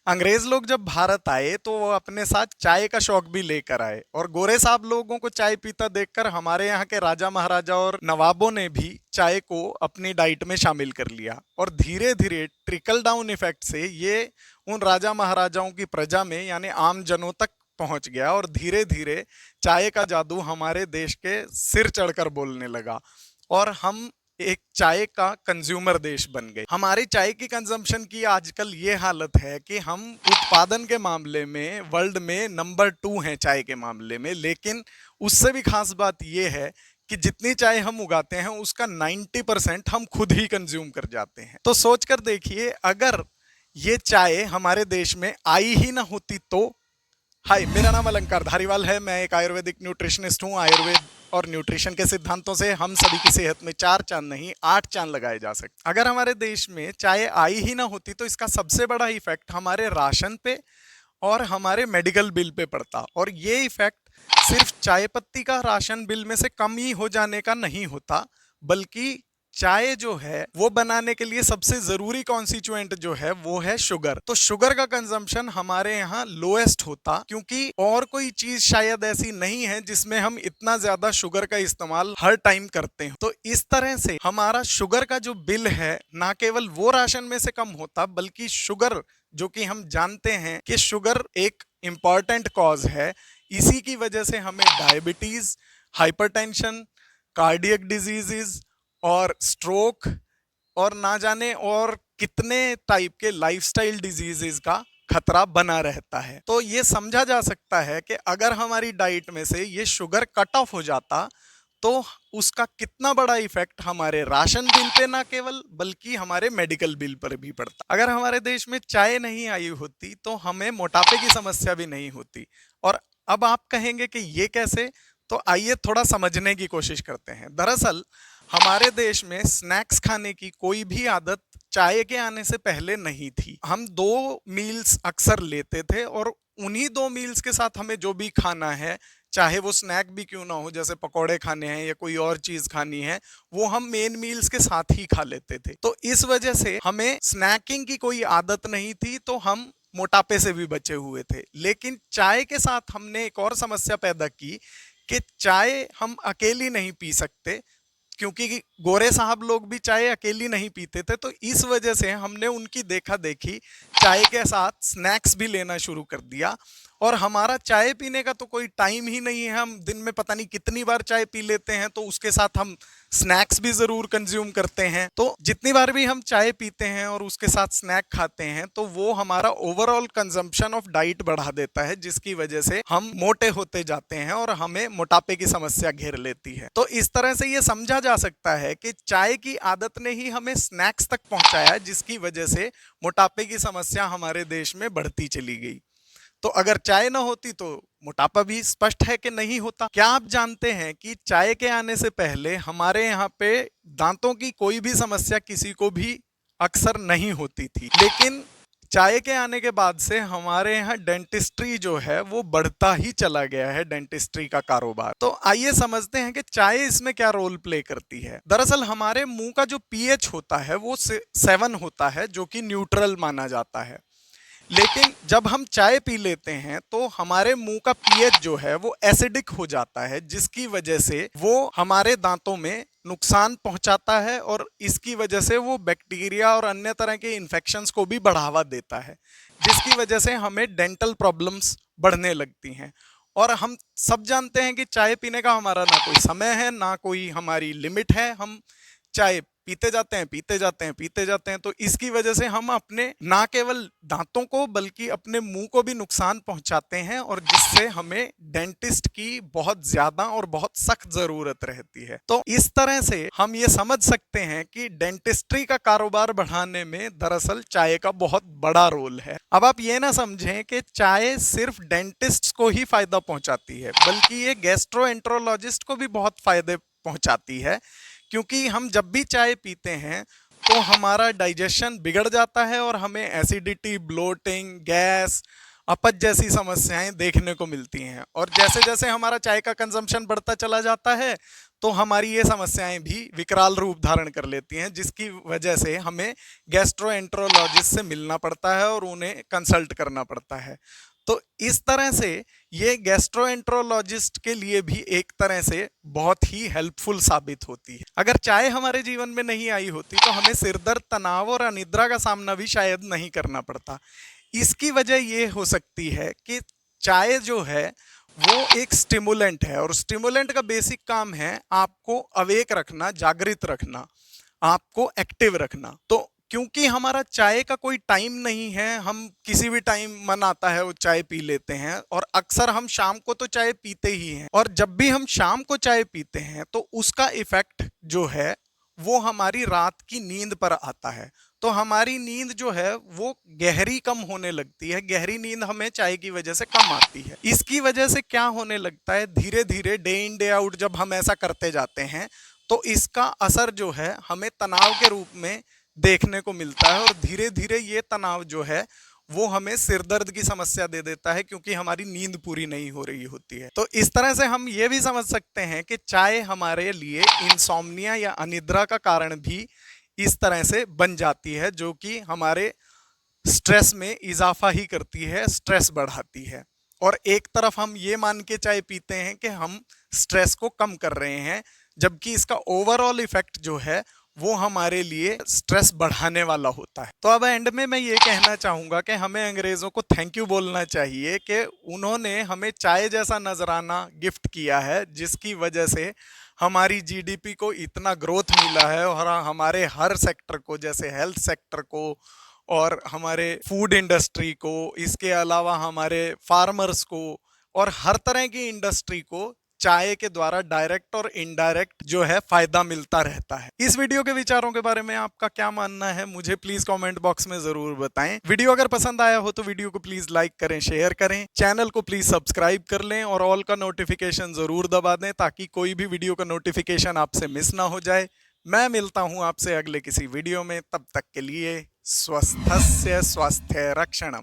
अंग्रेज लोग जब भारत आए तो वो अपने साथ चाय का शौक भी लेकर आए और गोरे साहब लोगों को चाय पीता देखकर हमारे यहाँ के राजा महाराजा और नवाबों ने भी चाय को अपनी डाइट में शामिल कर लिया और धीरे धीरे ट्रिकल डाउन इफेक्ट से ये उन राजा महाराजाओं की प्रजा में यानी आम जनों तक पहुंच गया और धीरे धीरे चाय का जादू हमारे देश के सिर चढ़कर बोलने लगा और हम एक चाय का कंज्यूमर देश बन गए। हमारी चाय की कंजम्पशन की आजकल ये हालत है कि हम उत्पादन के मामले में वर्ल्ड में नंबर 2 हैं चाय के मामले में, लेकिन उससे भी खास बात ये है कि जितनी चाय हम उगाते हैं उसका 90% हम खुद ही कंज्यूम कर जाते हैं। तो सोच कर देखिए, अगर ये चाय हमारे देश में आई ही ना होती तो। हाय, मेरा नाम अलंकार धारीवाल है। मैं एक आयुर्वेदिक न्यूट्रिशनिस्ट हूँ। आयुर्वेद और न्यूट्रिशन के सिद्धांतों से हम सभी की सेहत में 4 चांद नहीं 8 चांद लगाए जा सकते। अगर हमारे देश में चाय आई ही ना होती तो इसका सबसे बड़ा इफेक्ट हमारे राशन पे और हमारे मेडिकल बिल पे पड़ता, और ये इफेक्ट सिर्फ चाय पत्ती का राशन बिल में से कम ही हो जाने का नहीं होता, बल्कि चाय जो है वो बनाने के लिए सबसे जरूरी कॉन्स्टिट्यूएंट जो है वो है शुगर। तो शुगर का कंजम्पशन हमारे यहाँ लोएस्ट होता, क्योंकि और कोई चीज शायद ऐसी नहीं है जिसमें हम इतना ज्यादा शुगर का इस्तेमाल हर टाइम करते हैं। तो इस तरह से हमारा शुगर का जो बिल है ना केवल वो राशन में से कम होता, बल्कि शुगर, जो कि हम जानते हैं कि शुगर एक इंपॉर्टेंट कॉज है, इसी की वजह से हमें डायबिटीज, हाइपरटेंशन, कार्डियक डिजीजेस और स्ट्रोक और ना जाने और कितने टाइप के लाइफस्टाइल डिजीजेस का खतरा बना रहता है। तो ये समझा जा सकता है कि अगर हमारी डाइट में से ये शुगर कट ऑफ हो जाता तो उसका कितना बड़ा इफेक्ट हमारे राशन बिल पे ना केवल बल्कि हमारे मेडिकल बिल पर भी पड़ता। अगर हमारे देश में चाय नहीं आई होती तो हमें मोटापे की समस्या भी नहीं होती। और अब आप कहेंगे कि ये कैसे, तो आइए थोड़ा समझने की कोशिश करते हैं। दरअसल हमारे देश में स्नैक्स खाने की कोई भी आदत चाय के आने से पहले नहीं थी। हम 2 मील्स अक्सर लेते थे और उन्हीं 2 मील्स के साथ हमें जो भी खाना है, चाहे वो स्नैक भी क्यों ना हो, जैसे पकौड़े खाने हैं या कोई और चीज खानी है, वो हम मेन मील्स के साथ ही खा लेते थे। तो इस वजह से हमें स्नैकिंग की कोई आदत नहीं थी, तो हम मोटापे से भी बचे हुए थे। लेकिन चाय के साथ हमने एक और समस्या पैदा की कि चाय हम अकेली नहीं पी सकते, क्योंकि गोरे साहब लोग भी चाय अकेली नहीं पीते थे। तो इस वजह से हमने उनकी देखा देखी चाय के साथ स्नैक्स भी लेना शुरू कर दिया। और हमारा चाय पीने का तो कोई टाइम ही नहीं है, हम दिन में पता नहीं कितनी बार चाय पी लेते हैं, तो उसके साथ हम स्नैक्स भी जरूर कंज्यूम करते हैं। तो जितनी बार भी हम चाय पीते हैं और उसके साथ स्नैक खाते हैं तो वो हमारा ओवरऑल कंजम्पशन ऑफ डाइट बढ़ा देता है, जिसकी वजह से हम मोटे होते जाते हैं और हमें मोटापे की समस्या घेर लेती है। तो इस तरह से ये समझा जा सकता है कि चाय की आदत ने ही हमें स्नैक्स तक पहुंचाया, जिसकी वजह से मोटापे की समस्या हमारे देश में बढ़ती चली गई। तो अगर चाय ना होती तो मोटापा भी स्पष्ट है कि नहीं होता। क्या आप जानते हैं कि चाय के आने से पहले हमारे यहाँ पे दांतों की कोई भी समस्या किसी को भी अक्सर नहीं होती थी, लेकिन चाय के आने के बाद से हमारे यहाँ डेंटिस्ट्री जो है वो बढ़ता ही चला गया है, डेंटिस्ट्री का कारोबार। तो आइए समझते हैं कि चाय इसमें क्या रोल प्ले करती है। दरअसल हमारे मुंह का जो पीएच होता है वो 7 होता है, जो कि न्यूट्रल माना जाता है। लेकिन जब हम चाय पी लेते हैं तो हमारे मुंह का पीएच जो है वो एसिडिक हो जाता है, जिसकी वजह से वो हमारे दांतों में नुकसान पहुंचाता है और इसकी वजह से वो बैक्टीरिया और अन्य तरह के इन्फेक्शंस को भी बढ़ावा देता है, जिसकी वजह से हमें डेंटल प्रॉब्लम्स बढ़ने लगती हैं। और हम सब जानते हैं कि चाय पीने का हमारा ना कोई समय है ना कोई हमारी लिमिट है, हम चाय पीते जाते हैं पीते जाते हैं पीते जाते हैं। तो इसकी वजह से हम अपने ना केवल दांतों को बल्कि अपने मुंह को भी नुकसान पहुंचाते हैं, और जिससे हमें डेंटिस्ट की बहुत ज्यादा और बहुत सख्त जरूरत रहती है। तो इस तरह से हम ये समझ सकते हैं कि डेंटिस्ट्री का कारोबार बढ़ाने में दरअसल चाय का बहुत बड़ा रोल है। अब आप ये ना समझें कि चाय सिर्फ डेंटिस्ट को ही फायदा पहुंचाती है, बल्कि ये गैस्ट्रोएंट्रोलॉजिस्ट को भी बहुत फायदे पहुंचाती है, क्योंकि हम जब भी चाय पीते हैं तो हमारा डाइजेशन बिगड़ जाता है और हमें एसिडिटी, ब्लोटिंग, गैस अपच जैसी समस्याएं देखने को मिलती हैं। और जैसे जैसे हमारा चाय का कंजम्पशन बढ़ता चला जाता है तो हमारी ये समस्याएं भी विकराल रूप धारण कर लेती हैं, जिसकी वजह से हमें गैस्ट्रोएंट्रोलॉजिस्ट से मिलना पड़ता है और उन्हें कंसल्ट करना पड़ता है। तो इस तरह से ये गैस्ट्रोएंट्रोलॉजिस्ट के लिए भी एक तरह से बहुत ही हेल्पफुल साबित होती है। अगर चाय हमारे जीवन में नहीं आई होती तो हमें सिरदर्द, तनाव और अनिद्रा का सामना भी शायद नहीं करना पड़ता। इसकी वजह ये हो सकती है कि चाय जो है वो एक स्टिमुलेंट है, और स्टिमुलेंट का बेसिक काम है आपको अवेक रखना, जागृत रखना, आपको एक्टिव रखना। तो क्योंकि हमारा चाय का कोई टाइम नहीं है, हम किसी भी टाइम मन आता है वो चाय पी लेते हैं, और अक्सर हम शाम को तो चाय पीते ही हैं, और जब भी हम शाम को चाय पीते हैं तो उसका इफेक्ट जो है वो हमारी रात की नींद पर आता है। तो हमारी नींद जो है वो गहरी कम होने लगती है, गहरी नींद हमें चाय की वजह से कम आती है। इसकी वजह से क्या होने लगता है, धीरे धीरे डे इन डे आउट जब हम ऐसा करते जाते हैं तो इसका असर जो है हमें तनाव के रूप में देखने को मिलता है, और धीरे धीरे ये तनाव जो है वो हमें सिरदर्द की समस्या दे देता है, क्योंकि हमारी नींद पूरी नहीं हो रही होती है। तो इस तरह से हम ये भी समझ सकते हैं कि चाय हमारे लिए इंसोम्निया या अनिद्रा का कारण भी इस तरह से बन जाती है, जो कि हमारे स्ट्रेस में इजाफा ही करती है, स्ट्रेस बढ़ाती है। और एक तरफ हम ये मान के चाय पीते हैं कि हम स्ट्रेस को कम कर रहे हैं, जबकि इसका ओवरऑल इफेक्ट जो है वो हमारे लिए स्ट्रेस बढ़ाने वाला होता है। तो अब एंड में मैं ये कहना चाहूँगा कि हमें अंग्रेज़ों को थैंक यू बोलना चाहिए कि उन्होंने हमें चाय जैसा नजराना गिफ्ट किया है, जिसकी वजह से हमारी जीडीपी को इतना ग्रोथ मिला है, और हमारे हर सेक्टर को, जैसे हेल्थ सेक्टर को और हमारे फूड इंडस्ट्री को, इसके अलावा हमारे फार्मर्स को और हर तरह की इंडस्ट्री को चाय के द्वारा डायरेक्ट और इनडायरेक्ट जो है फायदा मिलता रहता है। इस वीडियो के विचारों के बारे में आपका क्या मानना है, मुझे प्लीज कमेंट बॉक्स में जरूर बताएं। वीडियो अगर पसंद आया हो तो वीडियो को प्लीज लाइक करें, शेयर करें, चैनल को प्लीज सब्सक्राइब कर लें और ऑल का नोटिफिकेशन जरूर दबा दें, ताकि कोई भी वीडियो का नोटिफिकेशन आपसे मिस ना हो जाए। मैं मिलता हूं आपसे अगले किसी वीडियो में, तब तक के लिए स्वस्थस्य स्वास्थ्य रक्षणम।